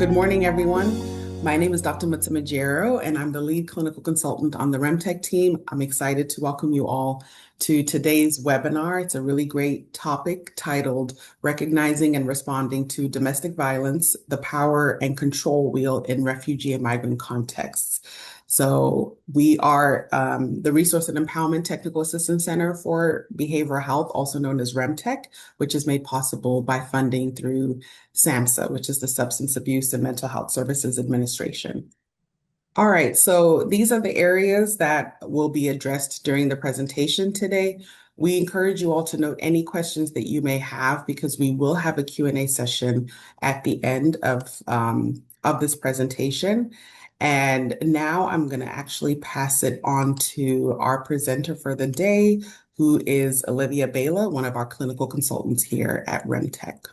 Good morning, everyone. My name is Dr. Matsumajiero, and I'm the lead clinical consultant on the RMTAC team. I'm excited to welcome you all to today's webinar. It's a really great topic titled Recognizing and Responding to Domestic Violence, the Power and Control Wheel in Refugee and Migrant Contexts. So we are the Resource and Empowerment Technical Assistance Center for Behavioral Health, also known as REMTech, which is made possible by funding through SAMHSA, which is the Substance Abuse and Mental Health Services Administration. All right, so these are the areas that will be addressed during the presentation today. We encourage you all to note any questions that you may have because we will have a Q&A session at the end of this presentation. And now I'm going to actually pass it on to our presenter for the day, who is Olivia Baylor, one of our clinical consultants here at REMTech.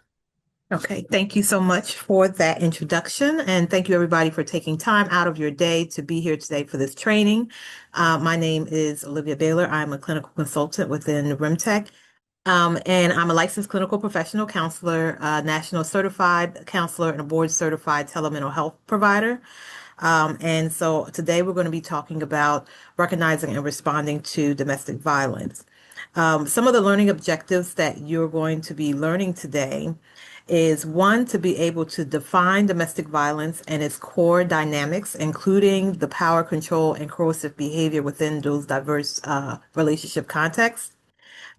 Okay, thank you so much for that introduction, and thank you everybody for taking time out of your day to be here today for this training. My name is Olivia Baylor. I'm a clinical consultant within RMTAC, and I'm a licensed clinical professional counselor, national certified counselor, and a board certified telemental health provider. And so today we're going to be talking about recognizing and responding to domestic violence. Some of the learning objectives that you're going to be learning today is one, to be able to define domestic violence and its core dynamics, including the power, control, and coercive behavior within those diverse relationship contexts.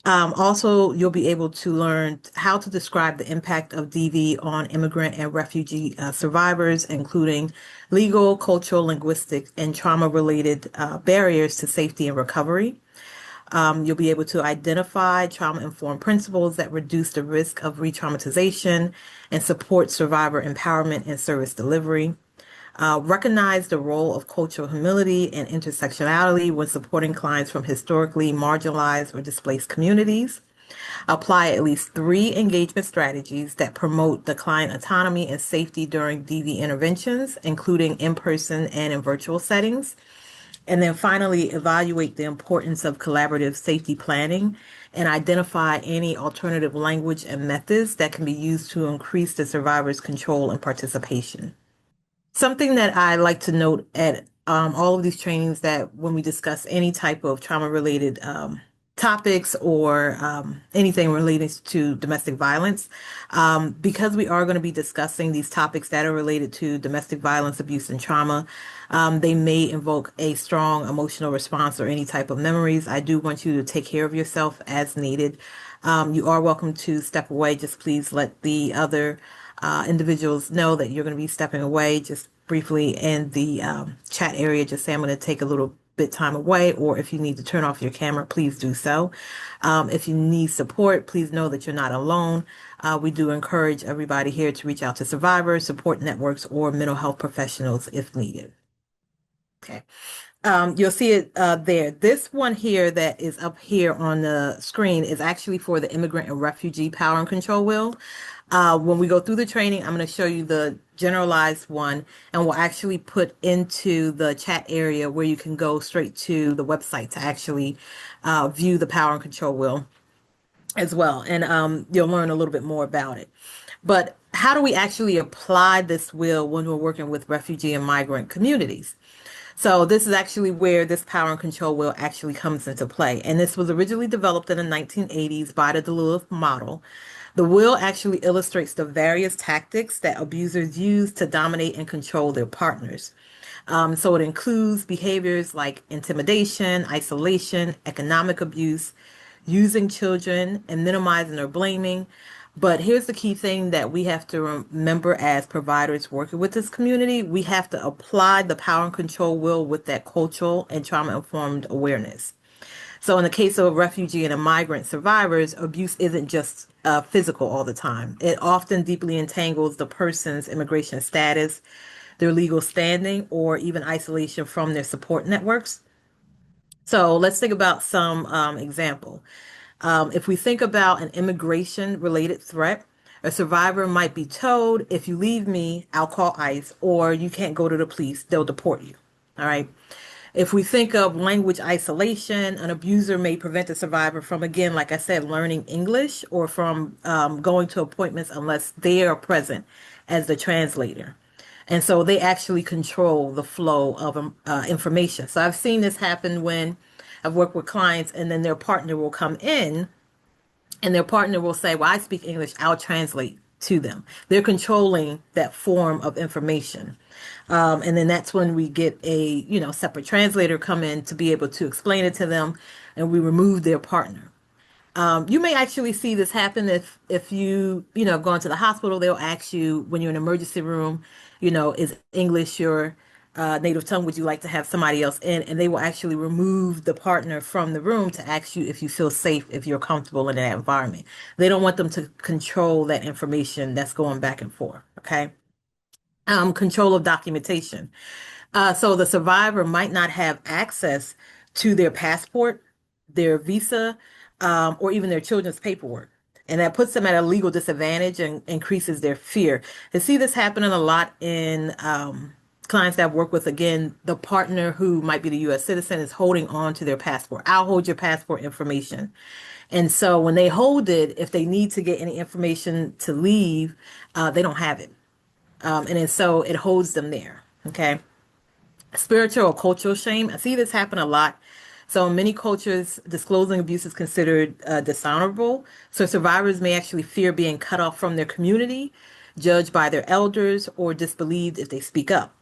Also, you'll be able to learn how to describe the impact of DV on immigrant and refugee survivors, including legal, cultural, linguistic, and trauma-related barriers to safety and recovery. You'll be able to identify trauma-informed principles that reduce the risk of re-traumatization and support survivor empowerment and service delivery. Recognize the role of cultural humility and intersectionality when supporting clients from historically marginalized or displaced communities. Apply at least 3 engagement strategies that promote the client autonomy and safety during DV interventions, including in-person and in virtual settings. And then finally, evaluate the importance of collaborative safety planning and identify any alternative language and methods that can be used to increase the survivor's control and participation. Something that I like to note at all of these trainings, that when we discuss any type of trauma-related topics or anything related to domestic violence, because we are going to be discussing these topics that are related to domestic violence, abuse, and trauma, they may invoke a strong emotional response or any type of memories. I do want you to take care of yourself as needed. You are welcome to step away. Just please let the other individuals know that you're going to be stepping away. Just briefly in the chat area, just say I'm going to take a little bit time away, or if you need to turn off your camera, please do so. If you need support, please know that you're not alone. We do encourage everybody here to reach out to survivors, support networks, or mental health professionals if needed. Okay. You'll see it there. This one here that is up here on the screen is actually for the immigrant and refugee power and control wheel. When we go through the training, I'm going to show you the generalized one, and we'll actually put into the chat area where you can go straight to the website to actually view the power and control wheel as well. And you'll learn a little bit more about it. But how do we actually apply this wheel when we're working with refugee and migrant communities? So this is actually where this power and control wheel actually comes into play. And this was originally developed in the 1980s by the Duluth model. The wheel actually illustrates the various tactics that abusers use to dominate and control their partners. So it includes behaviors like intimidation, isolation, economic abuse, using children, and minimizing or blaming. But here's the key thing that we have to remember as providers working with this community. We have to apply the power and control wheel with that cultural and trauma-informed awareness. So in the case of refugee and migrant survivors, abuse isn't just physical all the time. It often deeply entangles the person's immigration status, their legal standing, or even isolation from their support networks. So let's think about some example. If we think about an immigration-related threat, a survivor might be told, if you leave me, I'll call ICE, or you can't go to the police, they'll deport you. All right. If we think of language isolation, an abuser may prevent the survivor from, again, like I said, learning English or from going to appointments unless they are present as the translator. And so they actually control the flow of information. So I've seen this happen when I've worked with clients, and then their partner will come in and their partner will say, well, I speak English, I'll translate to them. They're controlling that form of information. And then that's when we get a, separate translator come in to be able to explain it to them, and we remove their partner. You may actually see this happen if have gone to the hospital. They'll ask you when you're in an emergency room, is English your native tongue? Would you like to have somebody else in? And they will actually remove the partner from the room to ask you if you feel safe, if you're comfortable in that environment. They don't want them to control that information that's going back and forth. Okay. Control of documentation. So the survivor might not have access to their passport, their visa, or even their children's paperwork. And that puts them at a legal disadvantage and increases their fear. I see this happening a lot in clients that I've worked with. Again, the partner who might be the U.S. citizen is holding on to their passport. I'll hold your passport information. And so when they hold it, if they need to get any information to leave, they don't have it. So it holds them there. Okay. Spiritual or cultural shame. I see this happen a lot. So in many cultures, disclosing abuse is considered dishonorable. So survivors may actually fear being cut off from their community, judged by their elders, or disbelieved if they speak up.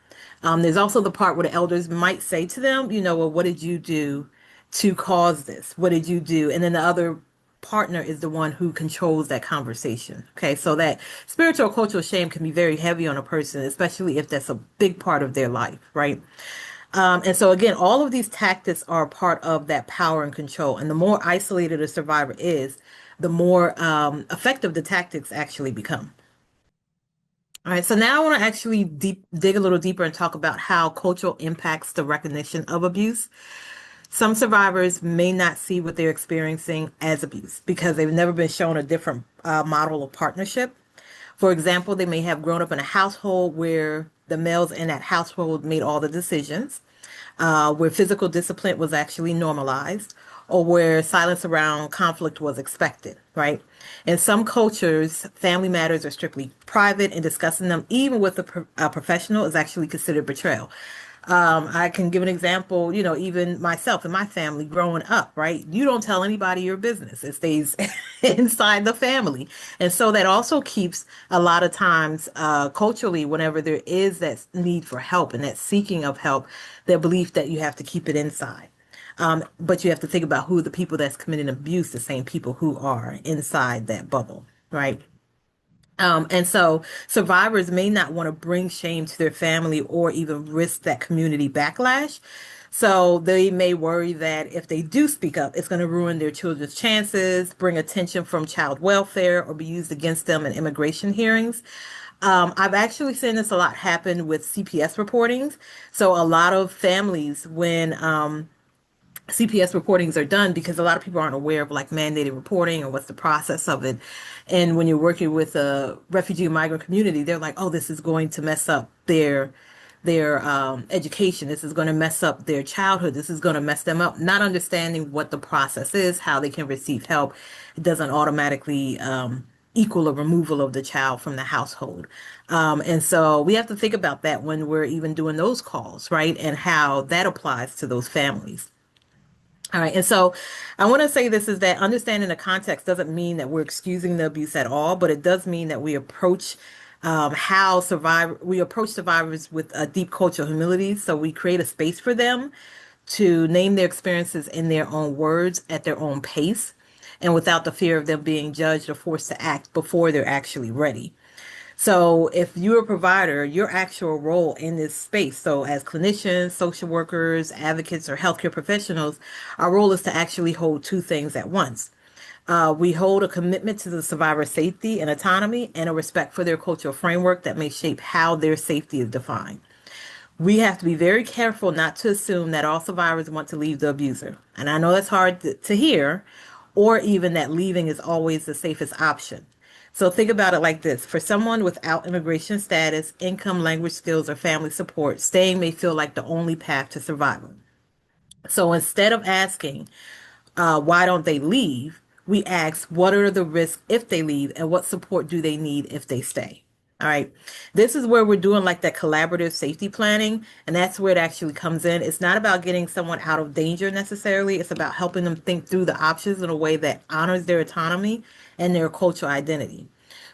There's also the part where the elders might say to them, well, what did you do to cause this? What did you do? And then the other partner is the one who controls that conversation. Okay, so that spiritual or cultural shame can be very heavy on a person, especially if that's a big part of their life, right? And so again, all of these tactics are part of that power and control. And the more isolated a survivor is, the more effective the tactics actually become. All right, so now I want to actually dig a little deeper and talk about how cultural impacts the recognition of abuse. Some survivors may not see what they're experiencing as abuse because they've never been shown a different model of partnership. For example, they may have grown up in a household where the males in that household made all the decisions, where physical discipline was actually normalized, or where silence around conflict was expected, right? In some cultures, family matters are strictly private, and discussing them, even with a professional, is actually considered betrayal. I can give an example, even myself and my family growing up, right? You don't tell anybody your business. It stays inside the family. And so that also keeps a lot of times, culturally, whenever there is that need for help and that seeking of help, their belief that you have to keep it inside. But you have to think about who are the people that's committing abuse, the same people who are inside that bubble, right? And so survivors may not want to bring shame to their family or even risk that community backlash. So they may worry that if they do speak up, it's going to ruin their children's chances, bring attention from child welfare, or be used against them in immigration hearings. I've actually seen this a lot happen with CPS reportings. So a lot of families, when CPS reportings are done, because a lot of people aren't aware of like mandated reporting or what's the process of it. And when you're working with a refugee and migrant community, they're like, oh, this is going to mess up their education. This is going to mess up their childhood. This is going to mess them up. Not understanding what the process is, how they can receive help. It doesn't automatically equal a removal of the child from the household. And so we have to think about that when we're even doing those calls, right? And how that applies to those families. All right. And so I want to say this is that understanding the context doesn't mean that we're excusing the abuse at all, but it does mean that we approach we approach survivors with a deep cultural humility. So we create a space for them to name their experiences in their own words at their own pace and without the fear of them being judged or forced to act before they're actually ready. So if you're a provider, your actual role in this space, so as clinicians, social workers, advocates, or healthcare professionals, our role is to actually hold two things at once. We hold a commitment to the survivor's safety and autonomy and a respect for their cultural framework that may shape how their safety is defined. We have to be very careful not to assume that all survivors want to leave the abuser. And I know that's hard to hear, or even that leaving is always the safest option. So think about it like this. For someone without immigration status, income, language skills, or family support, staying may feel like the only path to survival. So instead of asking, why don't they leave? We ask, what are the risks if they leave, and what support do they need if they stay? All right. This is where we're doing like that collaborative safety planning, and that's where it actually comes in. It's not about getting someone out of danger necessarily. It's about helping them think through the options in a way that honors their autonomy and their cultural identity.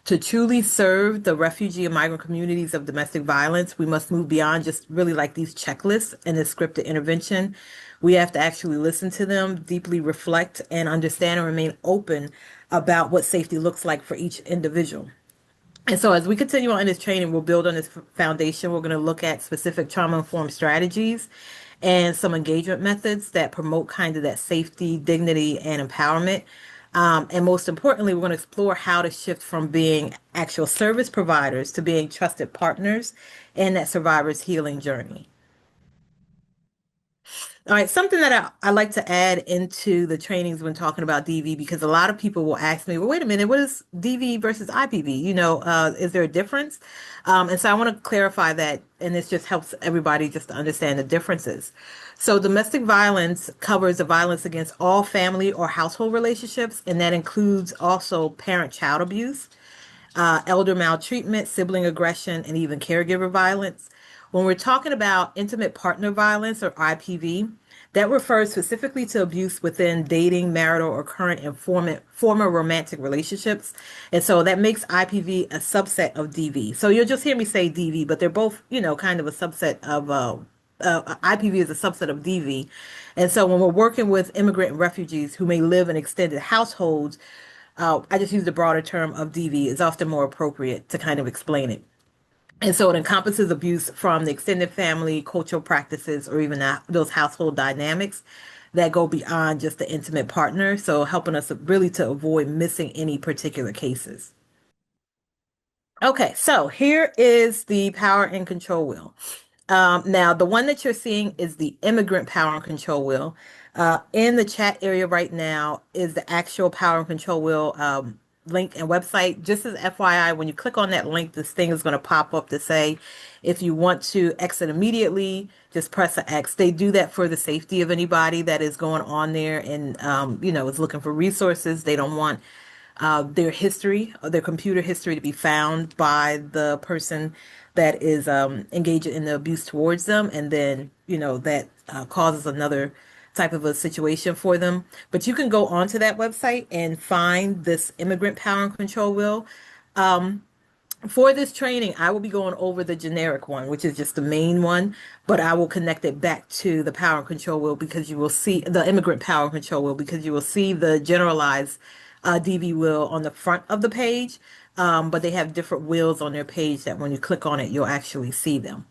To truly serve the refugee and migrant communities of domestic violence, we must move beyond just really like these checklists and this scripted intervention. We have to actually listen to them, deeply reflect, and understand and remain open about what safety looks like for each individual. And so, as we continue on in this training, we'll build on this foundation. We're going to look at specific trauma-informed strategies and some engagement methods that promote kind of that safety, dignity, and empowerment. And most importantly, we're going to explore how to shift from being actual service providers to being trusted partners in that survivor's healing journey. All right, something that I like to add into the trainings when talking about DV, because a lot of people will ask me, well, wait a minute, what is DV versus IPV? Is there a difference? And so I want to clarify that, and this just helps everybody just to understand the differences. So domestic violence covers the violence against all family or household relationships, and that includes also parent-child abuse, elder maltreatment, sibling aggression, and even caregiver violence. When we're talking about intimate partner violence or IPV, that refers specifically to abuse within dating, marital, or current and former romantic relationships. And so that makes IPV a subset of DV. So you'll just hear me say DV, but they're both, kind of a subset of IPV is a subset of DV. And so when we're working with immigrant and refugees who may live in extended households, I just use the broader term of DV is often more appropriate to kind of explain it. And so it encompasses abuse from the extended family, cultural practices, or even those household dynamics that go beyond just the intimate partner. So helping us really to avoid missing any particular cases. Okay, so here is the power and control wheel. Now, the one that you're seeing is the immigrant power and control wheel. In the chat area right now is the actual power and control wheel link and website. Just as FYI, when you click on that link, this thing is going to pop up to say, if you want to exit immediately, just press an X. They do that for the safety of anybody that is going on there and, is looking for resources. They don't want their history, their computer history to be found by the person that is engaging in the abuse towards them. And then, that causes another type of a situation for them. But you can go onto that website and find this immigrant power and control wheel. For this training, I will be going over the generic one, which is just the main one, but I will connect it back to the power and control wheel because you will see the immigrant power and control wheel because you will see the generalized DV wheel on the front of the page, but they have different wheels on their page that when you click on it, you'll actually see them.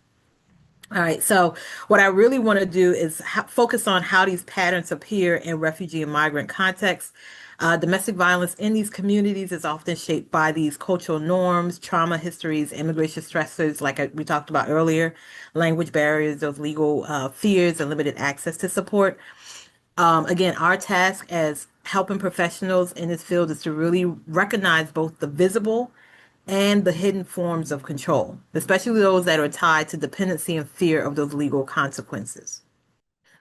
All right, so what I really want to do is focus on how these patterns appear in refugee and migrant contexts. Domestic violence in these communities is often shaped by these cultural norms, trauma histories, immigration stressors, like we talked about earlier, language barriers, those legal fears, and limited access to support. Again, our task as helping professionals in this field is to really recognize both the visible and the hidden forms of control, especially those that are tied to dependency and fear of those legal consequences.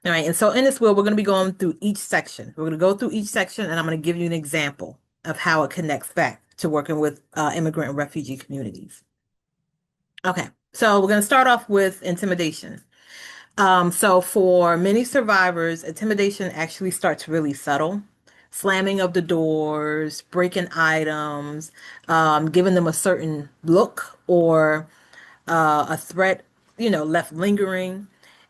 All right, and so in this wheel, we're going to be going through each section. We're going to go through each section, and I'm going to give you an example of how it connects back to working with immigrant and refugee communities. Okay, so we're going to start off with intimidation. So for many survivors, intimidation actually starts really subtle. Slamming of the doors, breaking items, giving them a certain look or a threat, left lingering.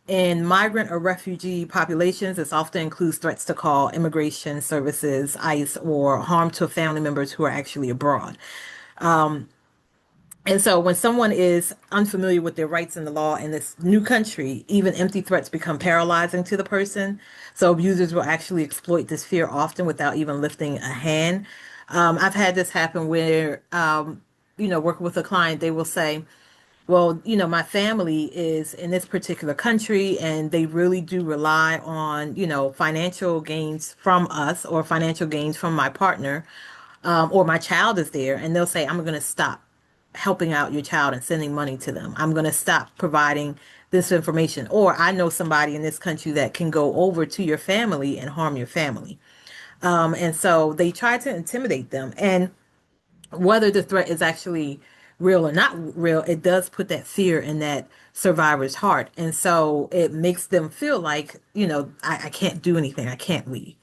In migrant or refugee populations, this often includes threats to call immigration services, ICE, or harm to family members who are actually abroad. And so when someone is unfamiliar with their rights in the law in this new country, even empty threats become paralyzing to the person. So abusers will actually exploit this fear often without even lifting a hand. I've had this happen where, working with a client, they will say, well, my family is in this particular country and they really do rely on, financial gains from us or financial gains from my partner, or my child is there. And they'll say, I'm going to stop helping out your child and sending money to them. I'm going to stop providing this information. Or I know somebody in this country that can go over to your family and harm your family. And so they try to intimidate them. And whether the threat is actually real or not real, it does put that fear in that survivor's heart. And so it makes them feel like, I can't do anything. I can't leave.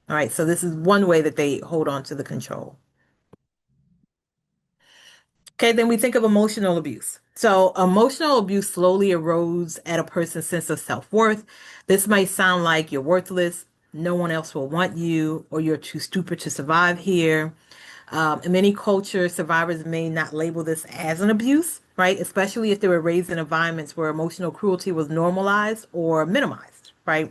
All right. So this is one way that they hold on to the control. Okay, then we think of emotional abuse. So, emotional abuse slowly erodes at a person's sense of self-worth. This might sound like you're worthless, no one else will want you, or you're too stupid to survive here. In many cultures, survivors may not label this as an abuse, right? Especially if they were raised in environments where emotional cruelty was normalized or minimized, right?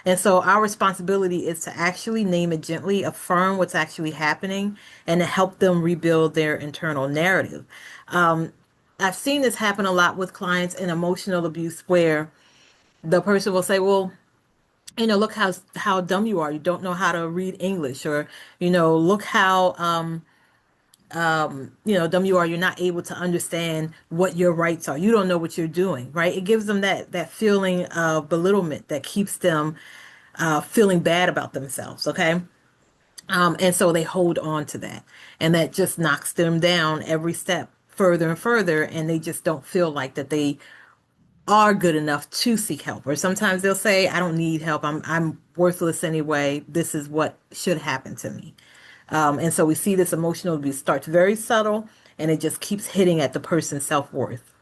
And so our responsibility is to actually name it gently, affirm what's actually happening, and to help them rebuild their internal narrative. I've seen this happen a lot with clients in emotional abuse where the person will say, well, look how dumb you are. You don't know how to read English, or, look how dumb you are. You're not able to understand what your rights are. You don't know what you're doing, right? It gives them that feeling of belittlement that keeps them feeling bad about themselves. Okay. And so they hold on to that, and that just knocks them down every step further and further. And they just don't feel like that they are good enough to seek help. Or sometimes they'll say, I don't need help. I'm worthless anyway. This is what should happen to me. And so we see this emotional abuse starts very subtle, and it just keeps hitting at the person's self-worth.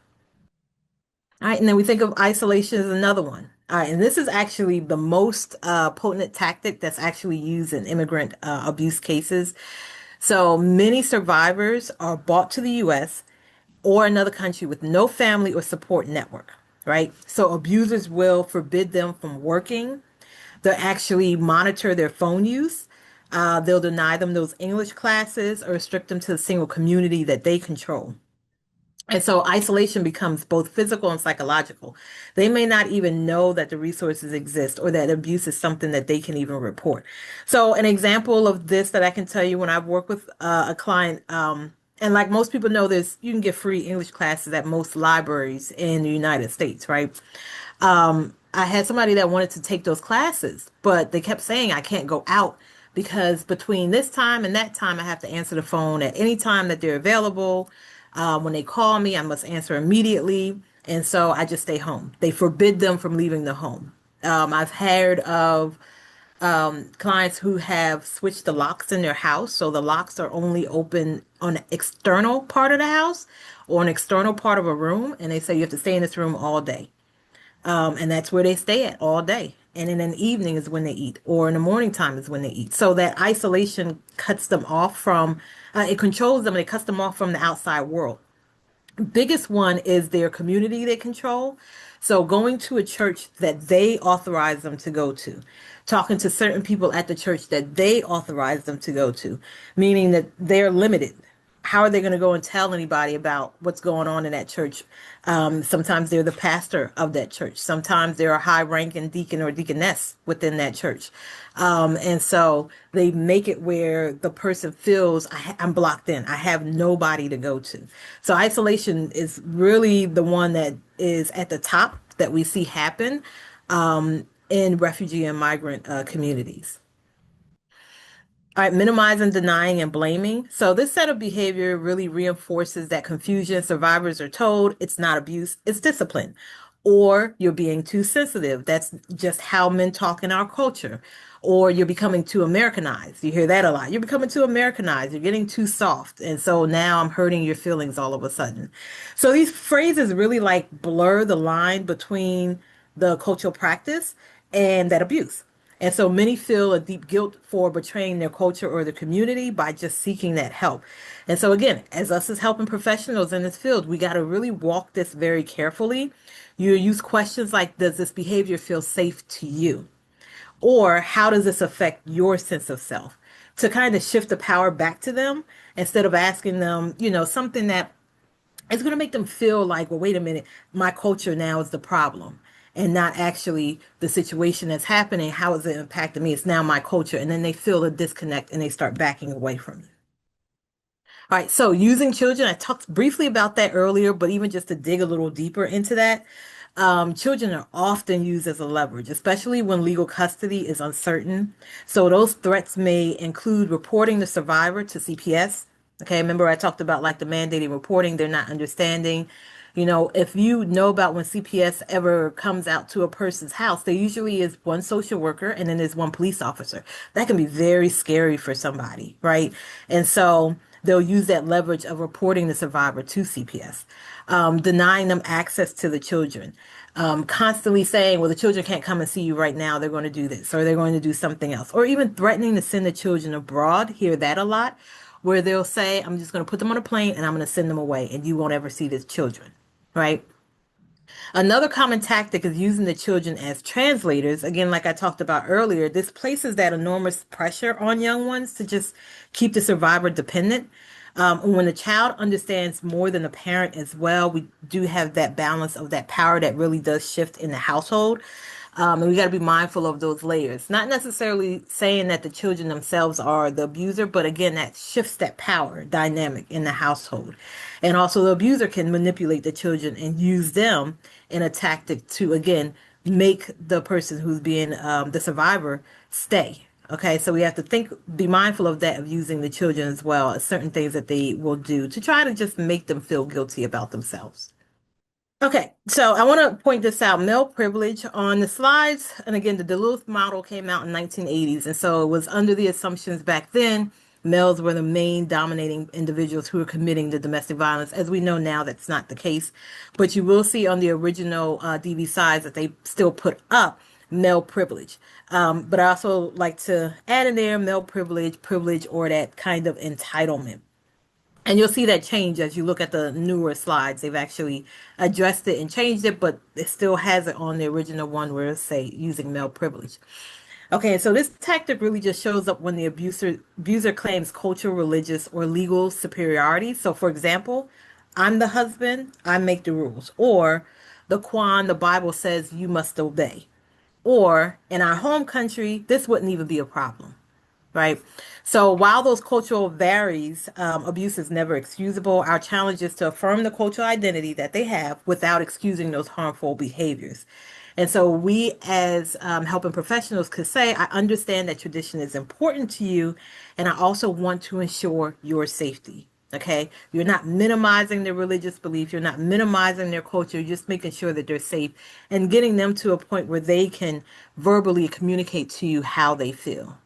All right, and then we think of isolation as another one. All right, and this is actually the most potent tactic that's actually used in immigrant abuse cases. So many survivors are brought to the US or another country with no family or support network, right? So abusers will forbid them from working. They'll actually monitor their phone use. They'll deny them those English classes or restrict them to a single community that they control. And so isolation becomes both physical and psychological. They may not even know that the resources exist or that abuse is something that they can even report. So an example of this that I can tell you when I've worked with a client, and like most people know this, you can get free English classes at most libraries in the United States, right? I had somebody that wanted to take those classes, but they kept saying I can't go out because between this time and that time, I have to answer the phone at any time that they're available. When they call me, I must answer immediately. And so I just stay home. They forbid them from leaving the home. I've heard of clients who have switched the locks in their house. So the locks are only open on the external part of the house or an external part of a room. And they say you have to stay in this room all day. And that's where they stay at all day. And then in the evening is when they eat, or in the morning time is when they eat. So that isolation cuts them off from, it controls them and it cuts them off from the outside world. Biggest one is their community they control. So going to a church that they authorize them to go to, talking to certain people at the church that they authorize them to go to, meaning that they're limited. How are they going to go and tell anybody about what's going on in that church? Sometimes they're the pastor of that church. Sometimes they're a high ranking deacon or deaconess within that church. And so they make it where the person feels I'm blocked in. I have nobody to go to. So isolation is really the one that is at the top that we see happen in refugee and migrant communities. All right, minimizing, denying, and blaming. So this set of behavior really reinforces that confusion. Survivors are told it's not abuse, it's discipline. Or you're being too sensitive. That's just how men talk in our culture. Or you're becoming too Americanized. You hear that a lot. You're becoming too Americanized. You're getting too soft. And so now I'm hurting your feelings all of a sudden. So these phrases really like blur the line between the cultural practice and that abuse. And so many feel a deep guilt for betraying their culture or the community by just seeking that help. And so again, as us as helping professionals in this field, we got to really walk this very carefully. You use questions like, does this behavior feel safe to you? Or how does this affect your sense of self? To kind of shift the power back to them instead of asking them, something that it's going to make them feel like, well, wait a minute, my culture now is the problem and not actually the situation that's happening. How is it impacting me? It's now my culture. And then they feel a disconnect and they start backing away from you. All right. So using children, I talked briefly about that earlier, but even just to dig a little deeper into that, children are often used as a leverage, especially when legal custody is uncertain. So those threats may include reporting the survivor to CPS, Okay, remember I talked about like the mandating reporting, they're not understanding. You know, if you know about when CPS ever comes out to a person's house, there usually is one social worker and then there's one police officer. That can be very scary for somebody, right? And so they'll use that leverage of reporting the survivor to CPS, denying them access to the children, constantly saying, well, the children can't come and see you right now. They're going to do this or they're going to do something else, or even threatening to send the children abroad. Hear that a lot, where they'll say, I'm just going to put them on a plane and I'm going to send them away and you won't ever see the children, right? Another common tactic is using the children as translators. Again, like I talked about earlier, this places that enormous pressure on young ones to just keep the survivor dependent. When the child understands more than the parent as well, we do have that balance of that power that really does shift in the household. And we got to be mindful of those layers. Not necessarily saying that the children themselves are the abuser, but again, that shifts that power dynamic in the household. And also, the abuser can manipulate the children and use them in a tactic to, again, make the person who's being the survivor stay. Okay, so we have to be mindful of that, of using the children as well as certain things that they will do to try to just make them feel guilty about themselves. Okay, so I want to point this out. Male privilege on the slides, and again, the Duluth model came out in 1980s, and so it was under the assumptions back then males were the main dominating individuals who were committing the domestic violence. As we know now, that's not the case, but you will see on the original DV sides that they still put up male privilege. But I also like to add in there male privilege, or that kind of entitlement. And you'll see that change as you look at the newer slides. They've actually addressed it and changed it, but it still has it on the original one where it's say using male privilege. Okay, so this tactic really just shows up when the abuser claims cultural, religious, or legal superiority. So, for example, I'm the husband, I make the rules, or the Quran, the Bible says you must obey, or in our home country, this wouldn't even be a problem, right? So while those cultural varies, abuse is never excusable. Our challenge is to affirm the cultural identity that they have without excusing those harmful behaviors. And so we as helping professionals could say, I understand that tradition is important to you, and I also want to ensure your safety. Okay, you're not minimizing their religious belief, you're not minimizing their culture, you're just making sure that they're safe and getting them to a point where they can verbally communicate to you how they feel.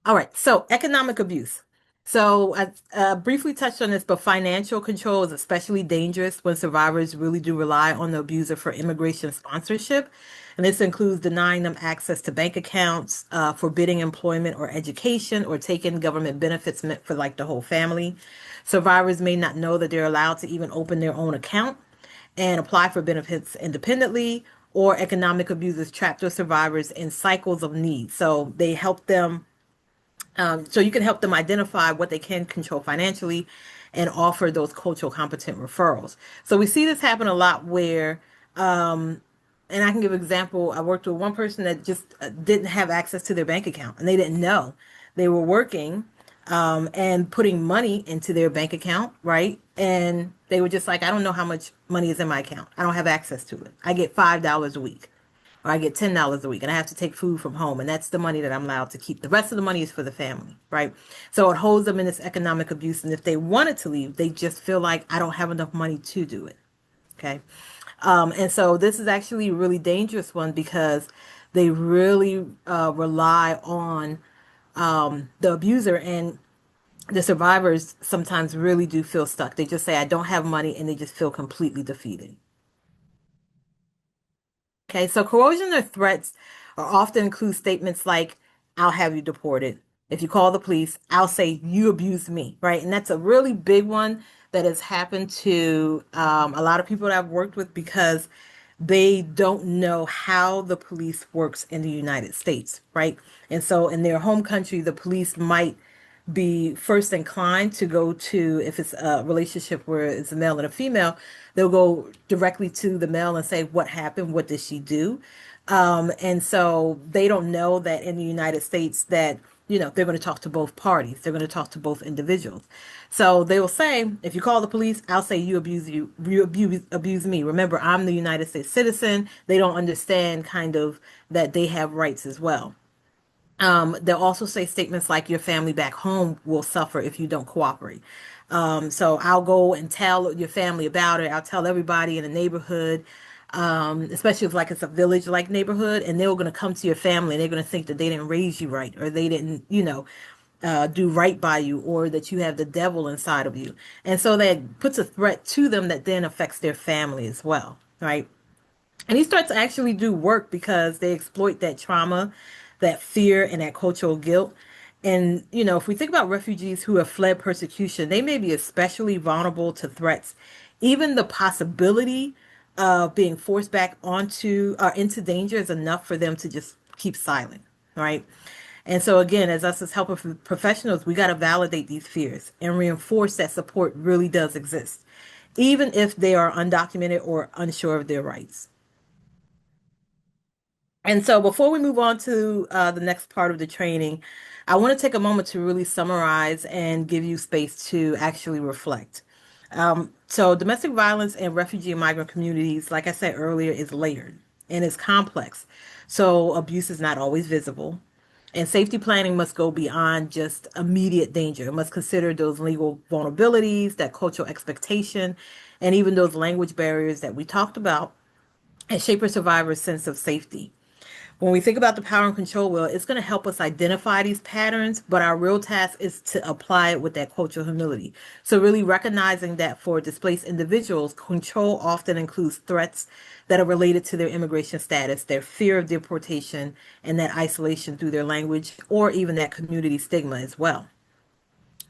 All right, so economic abuse. So I briefly touched on this, but financial control is especially dangerous when survivors really do rely on the abuser for immigration sponsorship. And this includes denying them access to bank accounts, forbidding employment or education, or taking government benefits meant for like the whole family. Survivors may not know that they're allowed to even open their own account and apply for benefits independently, or economic abusers trap their survivors in cycles of need. So they help them so you can help them identify what they can control financially and offer those cultural competent referrals. So we see this happen a lot where, and I can give an example. I worked with one person that just didn't have access to their bank account and they didn't know. They were working and putting money into their bank account, right? And they were just like, I don't know how much money is in my account. I don't have access to it. I get $5 a week or I get $10 a week and I have to take food from home. And that's the money that I'm allowed to keep. The rest of the money is for the family, right? So it holds them in this economic abuse. And if they wanted to leave, they just feel like I don't have enough money to do it. Okay. And so this is actually a really dangerous one because they really rely on the abuser, and the survivors sometimes really do feel stuck. They just say, I don't have money, and they just feel completely defeated. Okay, so coercion or threats are often include statements like, I'll have you deported. If you call the police, I'll say you abused me, right? And that's a really big one that has happened to a lot of people that I've worked with because they don't know how the police works in the United States, right? And so in their home country, the police might be first inclined to go to, if it's a relationship where it's a male and a female, they'll go directly to the male and say, what happened? What did she do? And so they don't know that in the United States that, you know, they're going to talk to both parties. They're going to talk to both individuals. So they will say, if you call the police, I'll say you abuse me. Remember, I'm the United States citizen. They don't understand kind of that they have rights as well. They'll also say statements like your family back home will suffer if you don't cooperate. So I'll go and tell your family about it. I'll tell everybody in the neighborhood, especially if like it's a village like neighborhood, and they're going to come to your family and they're going to think that they didn't raise you right, or they didn't, do right by you, or that you have the devil inside of you. And so that puts a threat to them that then affects their family as well, right? And he starts to actually do work because they exploit that trauma, that fear, and that cultural guilt. And, if we think about refugees who have fled persecution, they may be especially vulnerable to threats. Even the possibility of being forced back onto or into danger is enough for them to just keep silent, right? And so, again, as us as helping professionals, we got to validate these fears and reinforce that support really does exist, even if they are undocumented or unsure of their rights. And so before we move on to the next part of the training, I want to take a moment to really summarize and give you space to actually reflect. So domestic violence in refugee and migrant communities, like I said earlier, is layered and it's complex. So abuse is not always visible. And safety planning must go beyond just immediate danger. It must consider those legal vulnerabilities, that cultural expectation, and even those language barriers that we talked about, and shape a survivor's sense of safety. When we think about the power and control wheel, it's going to help us identify these patterns, but our real task is to apply it with that cultural humility. So, really recognizing that for displaced individuals, control often includes threats that are related to their immigration status, their fear of deportation, and that isolation through their language, or even that community stigma as well.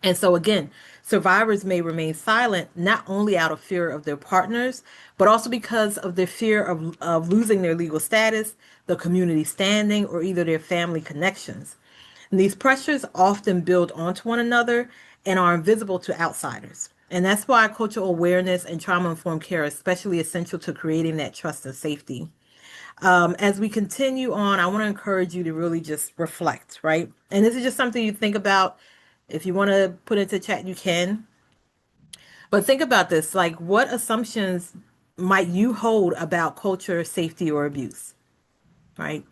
And so, again, survivors may remain silent not only out of fear of their partners, but also because of their fear of losing their legal status, the community standing, or either their family connections. And these pressures often build onto one another and are invisible to outsiders. And that's why cultural awareness and trauma informed care are especially essential to creating that trust and safety. As we continue on, I want to encourage you to really just reflect, right? And this is just something you think about. If you want to put it into chat, you can. But think about this, like what assumptions might you hold about culture, safety, or abuse, right?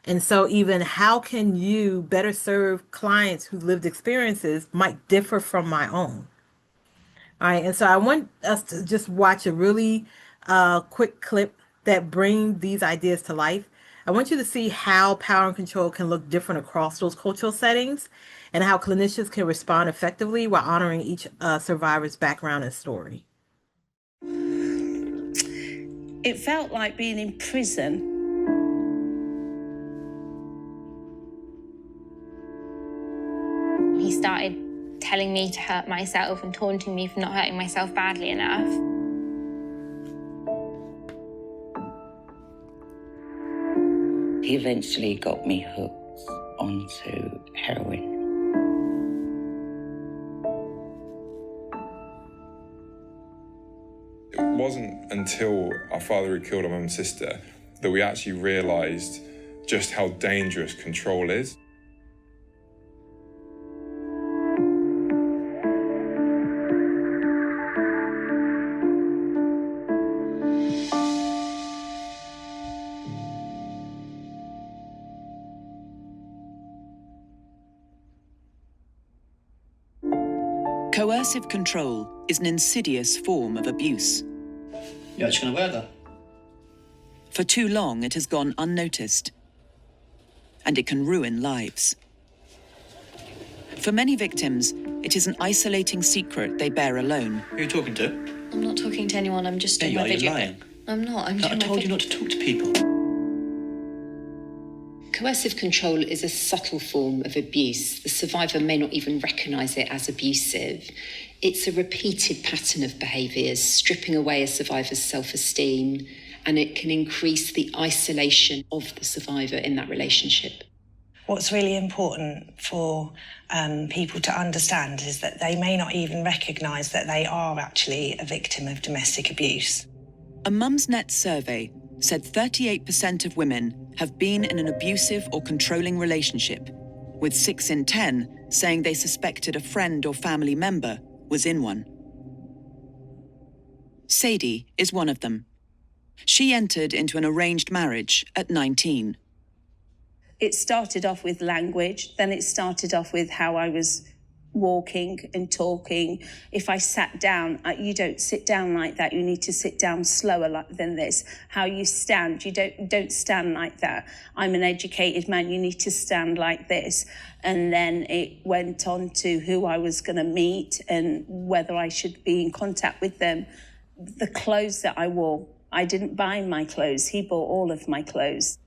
And so even how can you better serve clients whose lived experiences might differ from my own? All right, and so I want us to just watch a really quick clip that bring these ideas to life. I want you to see how power and control can look different across those cultural settings and how clinicians can respond effectively while honoring each survivor's background and story. It felt like being in prison. He started telling me to hurt myself and taunting me for not hurting myself badly enough. He eventually got me hooked onto heroin. It wasn't until our father had killed our mum and sister that we actually realised just how dangerous control is. Coercive control is an insidious form of abuse. For too long, it has gone unnoticed, and it can ruin lives. For many victims, it is an isolating secret they bear alone. Who are you talking to? I'm not talking to anyone, I'm just doing my video. You're lying. I'm not, I'm No, I doing my told you video. not to talk to people. Coercive control is a subtle form of abuse. The survivor may not even recognise it as abusive. It's a repeated pattern of behaviours, stripping away a survivor's self-esteem, and it can increase the isolation of the survivor in that relationship. What's really important for people to understand is that they may not even recognise that they are actually a victim of domestic abuse. A Mumsnet survey said 38% of women have been in an abusive or controlling relationship, with 6 in 10 saying they suspected a friend or family member was in one. Sadie is one of them. She entered into an arranged marriage at 19. it started off with language, then it started off with how I was walking and talking. If I sat down, you don't sit down like that. You need to sit down slower than this. How you stand, you don't stand like that. I'm an educated man, you need to stand like this. And then it went on to who I was going to meet and whether I should be in contact with them. The clothes that I wore, I didn't buy my clothes. He bought all of my clothes.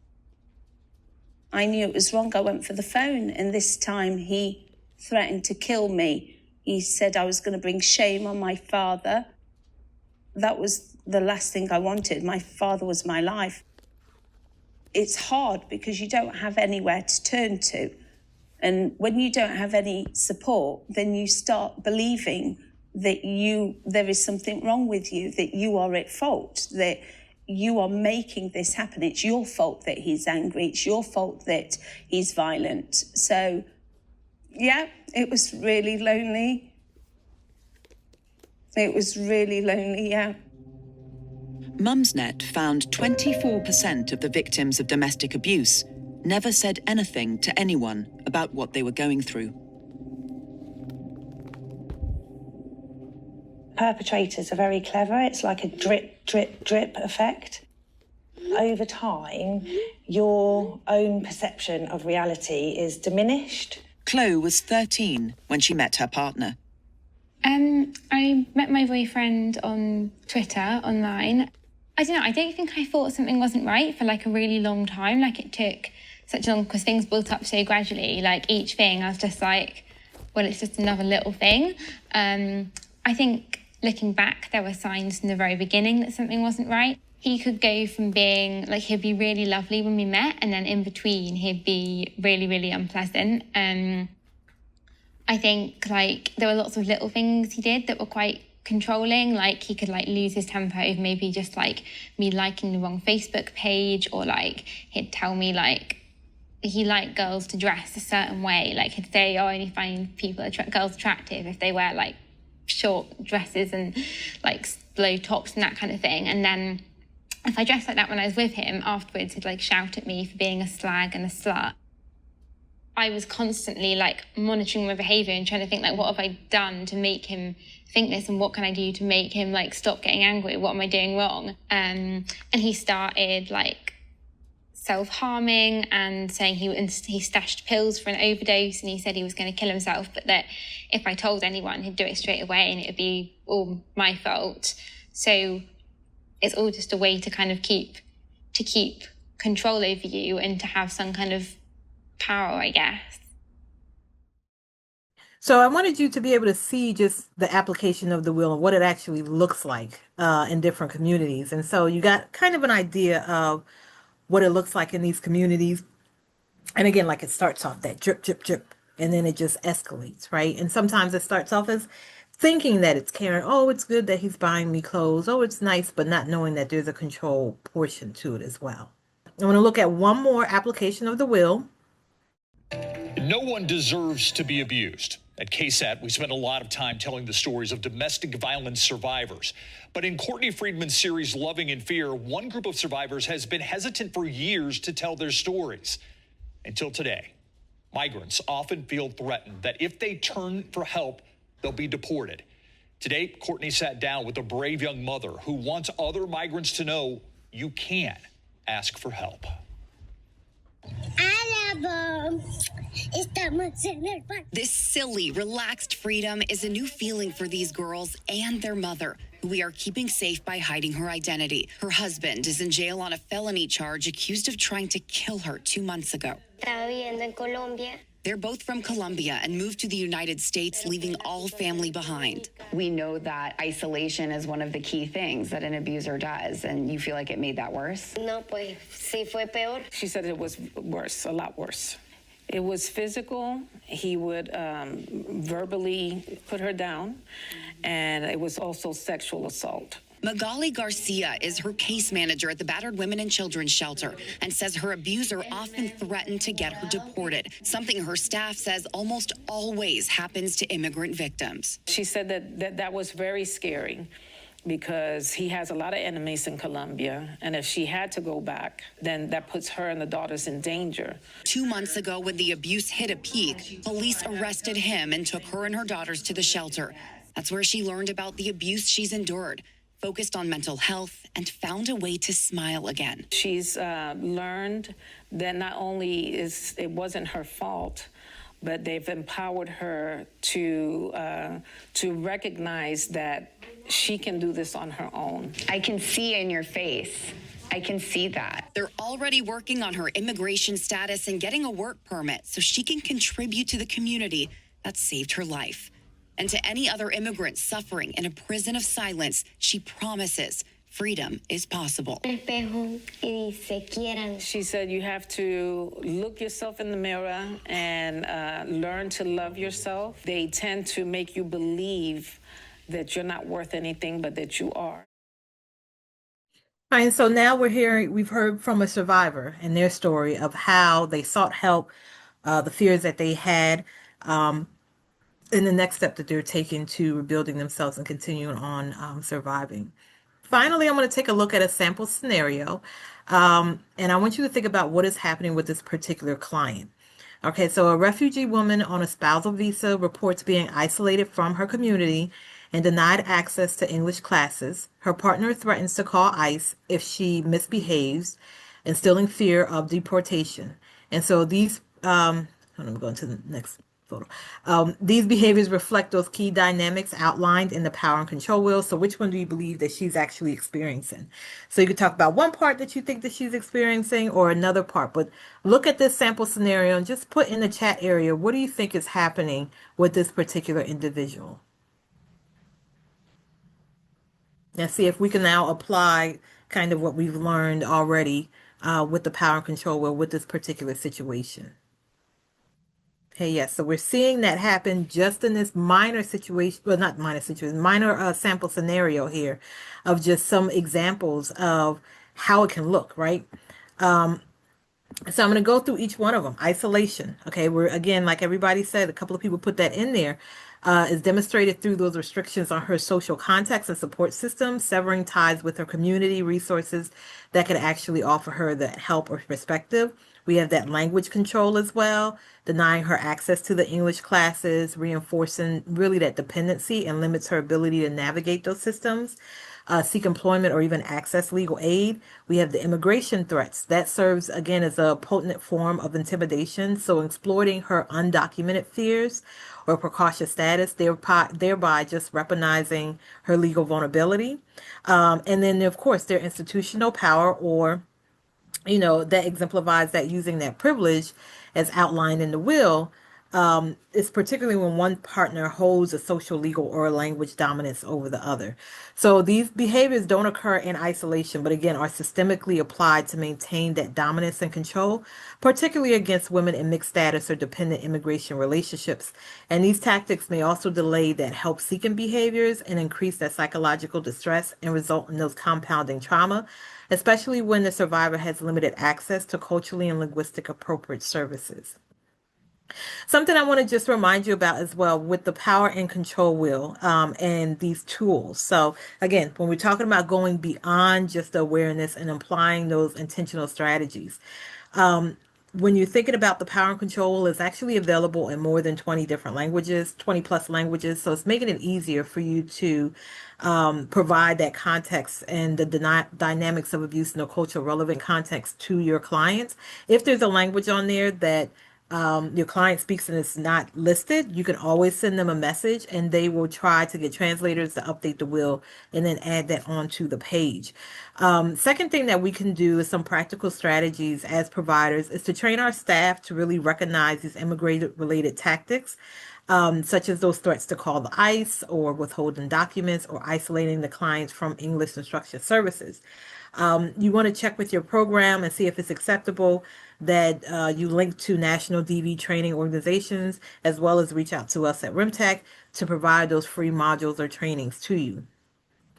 I knew it was wrong. I went for the phone, and this time he threatened to kill me. He said I was going to bring shame on my father. That was the last thing I wanted. My father was my life. It's hard because you don't have anywhere to turn to. And when you don't have any support, then you start believing that there is something wrong with you, that you are at fault, that you are making this happen. It's your fault that he's angry. It's your fault that he's violent. So yeah, it was really lonely. It was really lonely, yeah. Mumsnet found 24% of the victims of domestic abuse never said anything to anyone about what they were going through. Perpetrators are very clever. It's like a drip, drip, drip effect. Over time, your own perception of reality is diminished. Chloe was 13 when she met her partner. I met my boyfriend on Twitter, online. I don't know, I don't think I thought something wasn't right for like a really long time. Like it took such long because things built up so gradually. Like each thing I was just like, well, it's just another little thing. I think looking back, there were signs from the very beginning that something wasn't right. He could go from being, like, he'd be really lovely when we met, and then in between, he'd be really, really unpleasant. I think, like, there were lots of little things he did that were quite controlling. Like, he could, like, lose his temper over maybe just, like, me liking the wrong Facebook page, or, like, he'd tell me, like, he liked girls to dress a certain way. Like, he'd say, oh, I only find girls attractive if they wear, like, short dresses and, like, low tops and that kind of thing. And then if I dressed like that when I was with him, afterwards he'd like shout at me for being a slag and a slut. I was constantly like monitoring my behaviour and trying to think like, what have I done to make him think this, and what can I do to make him like stop getting angry? What am I doing wrong? And he started like self-harming and saying he stashed pills for an overdose, and he said he was going to kill himself, but that if I told anyone, he'd do it straight away and it would be all my fault. So it's all just a way to kind of keep control over you and to have some kind of power, I guess. So I wanted you to be able to see just the application of the will and what it actually looks like in different communities. And so you got kind of an idea of what it looks like in these communities. And again, like it starts off that drip, drip, drip, and then it just escalates, right? And sometimes it starts off as thinking that it's caring. Oh, it's good that he's buying me clothes. Oh, it's nice, but not knowing that there's a control portion to it as well. I want to look at one more application of the will. No one deserves to be abused. At KSAT, we spent a lot of time telling the stories of domestic violence survivors. But in Courtney Friedman's series, Loving in Fear, one group of survivors has been hesitant for years to tell their stories. Until today, migrants often feel threatened that if they turn for help, they'll be deported. Today, Courtney sat down with a brave young mother who wants other migrants to know you can ask for help. This silly, relaxed freedom is a new feeling for these girls and their mother, who we are keeping safe by hiding her identity. Her husband is in jail on a felony charge accused of trying to kill her 2 months ago. They're both from Colombia and moved to the United States, leaving all family behind. We know that isolation is one of the key things that an abuser does, and you feel like it made that worse? No, pues sí fue peor. She said it was worse, a lot worse. It was physical. He would verbally put her down, and it was also sexual assault. Magali Garcia is her case manager at the Battered Women and Children's Shelter and says her abuser often threatened to get her deported, something her staff says almost always happens to immigrant victims. She said that was very scary. because he has a lot of enemies in Colombia. And if she had to go back, then that puts her and the daughters in danger. 2 months ago, when the abuse hit a peak, police arrested him and took her and her daughters to the shelter. That's where she learned about the abuse she's endured, focused on mental health, and found a way to smile again. She's learned that not only it wasn't her fault, but they've empowered her to recognize that she can do this on her own. I can see in your face. I can see that. They're already working on her immigration status and getting a work permit so she can contribute to the community that saved her life. And to any other immigrants suffering in a prison of silence, she promises freedom is possible. She said you have to look yourself in the mirror and learn to love yourself. They tend to make you believe that you're not worth anything, but that you are. All right, so now we've heard from a survivor and their story of how they sought help, the fears that they had, and the next step that they're taking to rebuilding themselves and continuing on surviving. Finally, I'm going to take a look at a sample scenario, and I want you to think about what is happening with this particular client. Okay, so a refugee woman on a spousal visa reports being isolated from her community and denied access to English classes. Her partner threatens to call ICE if she misbehaves, instilling fear of deportation. And so these, I'm going to the next photo. These behaviors reflect those key dynamics outlined in the power and control wheel. So which one do you believe that she's actually experiencing? So you could talk about one part that you think that she's experiencing or another part, but look at this sample scenario and just put in the chat area, what do you think is happening with this particular individual? Now see if we can now apply kind of what we've learned already with the power and control wheel with this particular situation. Okay, yes, so we're seeing that happen just in this minor situation, well, not minor situation, minor sample scenario here of just some examples of how it can look, right? So I'm going to go through each one of them. Isolation. Okay, we're again, like everybody said, a couple of people put that in there, is demonstrated through those restrictions on her social context and support system, severing ties with her community resources that could actually offer her that help or perspective. We have that language control as well, denying her access to the English classes, reinforcing really that dependency and limits her ability to navigate those systems. Seek employment or even access legal aid. We have the immigration threats. That serves, again, as a potent form of intimidation. So exploiting her undocumented fears or precautious status, thereby just weaponizing her legal vulnerability. And then, of course, their institutional power or, that exemplifies that using that privilege as outlined in the will. Is particularly when one partner holds a social, legal, or language dominance over the other. So these behaviors don't occur in isolation, but again, are systemically applied to maintain that dominance and control, particularly against women in mixed status or dependent immigration relationships. And these tactics may also delay that help-seeking behaviors and increase that psychological distress and result in those compounding trauma, especially when the survivor has limited access to culturally and linguistic appropriate services. Something I want to just remind you about as well with the power and control wheel and these tools. So again, when we're talking about going beyond just awareness and applying those intentional strategies, when you're thinking about the power and control wheel, it's actually available in more than 20 different languages, 20 plus languages. So it's making it easier for you to provide that context and the dynamics of abuse in a cultural relevant context to your clients. If there's a language on there that your client speaks and it's not listed, you can always send them a message and they will try to get translators to update the will and then add that onto the page. Second thing that we can do is some practical strategies as providers is to train our staff to really recognize these immigrant-related tactics, such as those threats to call the ICE or withholding documents or isolating the clients from English instruction services. You want to check with your program and see if it's acceptable that you link to national DV training organizations, as well as reach out to us at RMTAC to provide those free modules or trainings to you.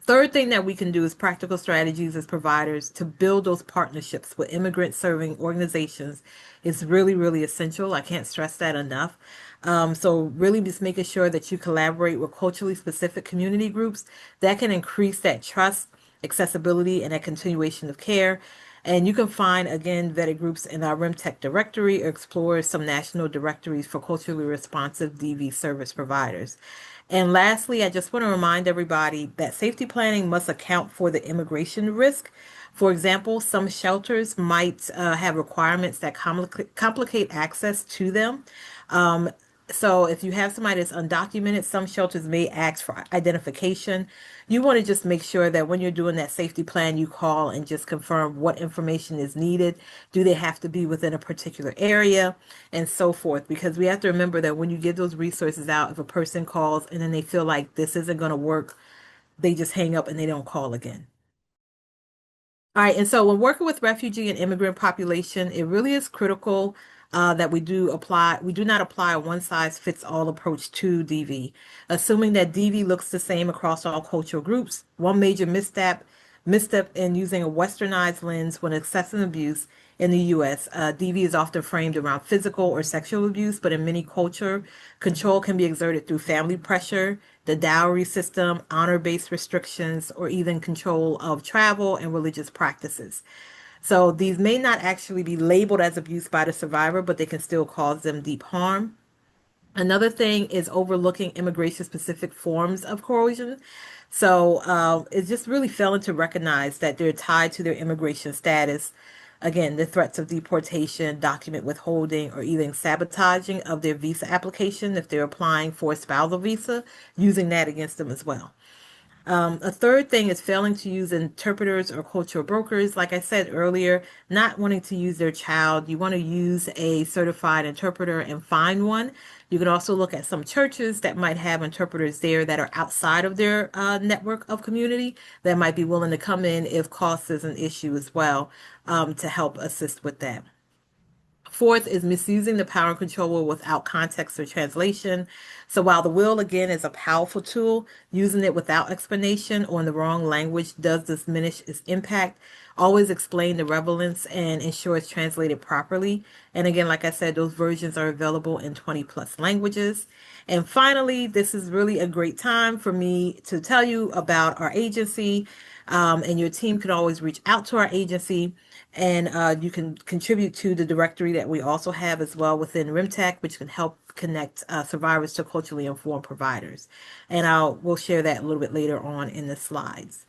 Third thing that we can do is practical strategies as providers to build those partnerships with immigrant serving organizations is really, really essential. I can't stress that enough. So really just making sure that you collaborate with culturally specific community groups that can increase that trust, accessibility, and that continuation of care. And you can find, again, vetted groups in our RMTAC directory or explore some national directories for culturally responsive DV service providers. And lastly, I just want to remind everybody that safety planning must account for the immigration risk. For example, some shelters might have requirements that complicate access to them. So if you have somebody that's undocumented, some shelters may ask for identification. You want to just make sure that when you're doing that safety plan, you call and just confirm what information is needed. Do they have to be within a particular area and so forth? Because we have to remember that when you give those resources out, if a person calls and then they feel like this isn't going to work, they just hang up and they don't call again. All right, and so when working with refugee and immigrant population, it really is critical that we do not apply a one-size-fits-all approach to DV, assuming that DV looks the same across all cultural groups. One major misstep in using a westernized lens when assessing abuse in the U.S. DV is often framed around physical or sexual abuse, but in many cultures, control can be exerted through family pressure, the dowry system, honor-based restrictions, or even control of travel and religious practices. So these may not actually be labeled as abuse by the survivor, but they can still cause them deep harm. Another thing is overlooking immigration-specific forms of coercion. So it's just really failing to recognize that they're tied to their immigration status. Again, the threats of deportation, document withholding, or even sabotaging of their visa application if they're applying for a spousal visa, using that against them as well. A third thing is failing to use interpreters or cultural brokers. Like I said earlier, not wanting to use their child. You want to use a certified interpreter and find one. You can also look at some churches that might have interpreters there that are outside of their network of community that might be willing to come in if cost is an issue as well, to help assist with that. Fourth is misusing the power and control wheel without context or translation. So while the wheel, again, is a powerful tool, using it without explanation or in the wrong language does diminish its impact. Always explain the relevance and ensure it's translated properly. And again, like I said, those versions are available in 20 plus languages. And finally, this is really a great time for me to tell you about our agency. And your team can always reach out to our agency, and you can contribute to the directory that we also have as well within RMTAC, which can help connect survivors to culturally informed providers. And we'll share that a little bit later on in the slides.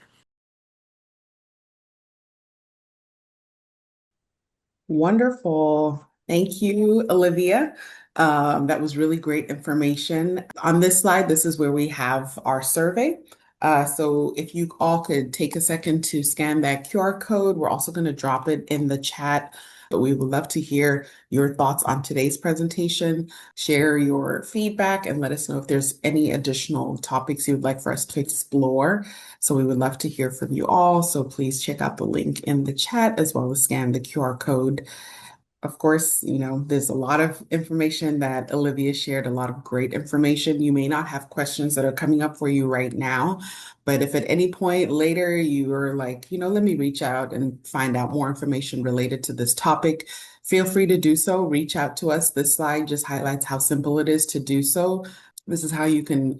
Wonderful. Thank you, Olivia. That was really great information. On this slide, this is where we have our survey. So if you all could take a second to scan that QR code, we're also going to drop it in the chat. But we would love to hear your thoughts on today's presentation, share your feedback, and let us know if there's any additional topics you'd like for us to explore. So we would love to hear from you all. So please check out the link in the chat as well as scan the QR code. Of course, there's a lot of information that Olivia shared, a lot of great information. You may not have questions that are coming up for you right now, but if at any point later you are like, let me reach out and find out more information related to this topic, feel free to do so. Reach out to us. This slide just highlights how simple it is to do so. This is how you can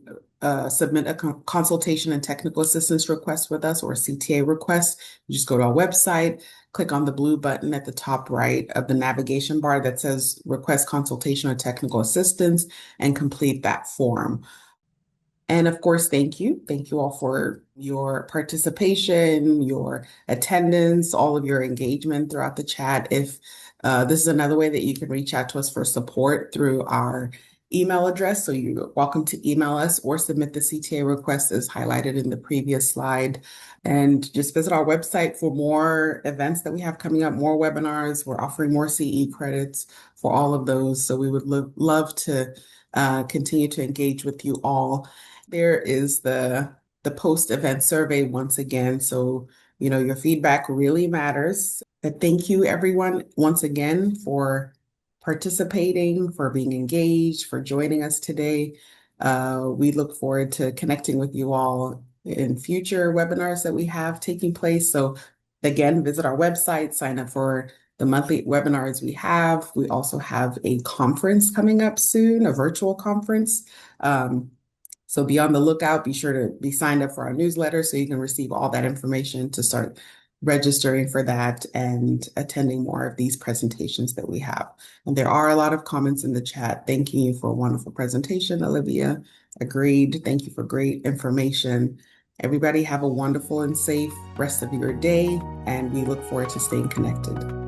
submit a consultation and technical assistance request with us, or a CTA request. You just go to our website, click on the blue button at the top right of the navigation bar that says request consultation or technical assistance, and complete that form. And of course, thank you. Thank you all for your participation, your attendance, all of your engagement throughout the chat. If this is another way that you can reach out to us for support through our email address. So you're welcome to email us or submit the CTA request as highlighted in the previous slide. And just visit our website for more events that we have coming up, more webinars. We're offering more CE credits for all of those. So we would love to continue to engage with you all. There is the post-event survey once again. So, your feedback really matters. But thank you, everyone, once again for participating, for being engaged, for joining us today. We look forward to connecting with you all in future webinars that we have taking place. So again, visit our website, sign up for the monthly webinars we have. We also have a conference coming up soon, a virtual conference. So be on the lookout. Be sure to be signed up for our newsletter so you can receive all that information to start registering for that and attending more of these presentations that we have. And there are a lot of comments in the chat. Thanking you for a wonderful presentation, Olivia. Agreed. Thank you for great information. Everybody have a wonderful and safe rest of your day, and we look forward to staying connected.